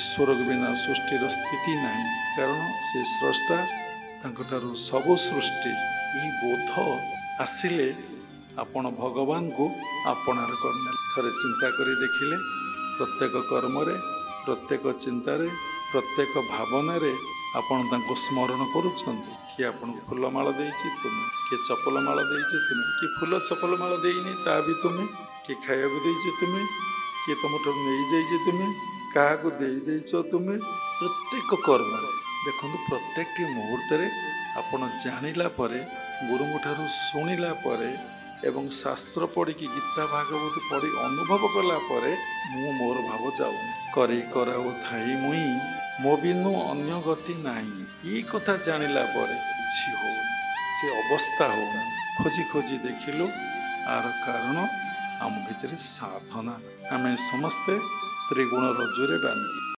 ईश्वर बिना सृष्टिर स्थिति नहीं, कारण से स्रष्टा तांकठारु सबु सृष्टि। ई बोध आसिले आपण भगवान को आपणार करने थरे चिंता करी देखिले प्रत्येक कर्मरे, प्रत्येक चिंतारे, प्रत्येक भावनारे आपण तांको स्मरण करूछंती। कि आपण फूलमाळ देइछि तुमे, कि चपलमाळ देइछि तुमे, कि फूल चपलमाळ देइनि ता भी तुमे, कि खाइबा देइछि तुमे, कि तुमठो नहीं जाइछि तुमे, काहाको देइ देइछो तुमे। प्रत्येक कर्म देखंतु प्रत्येक मुहूर्त रे आपण जानिला परे, गुरुमुठारु सुनिला परे एवं शास्त्र पढ़ी कि गीता भागवत पढ़ी अनुभव कला परे मु मोर भाव जाऊँ करे कराओ थाई मुई मो बिनु अन्य गति नाही। ये कथा जानिला परे किछि हो से अवस्था हो खोजी खोजी देखिलु आर कारण आम भितर साधना आमे समस्ते त्रिगुण रज्जुरे बांधी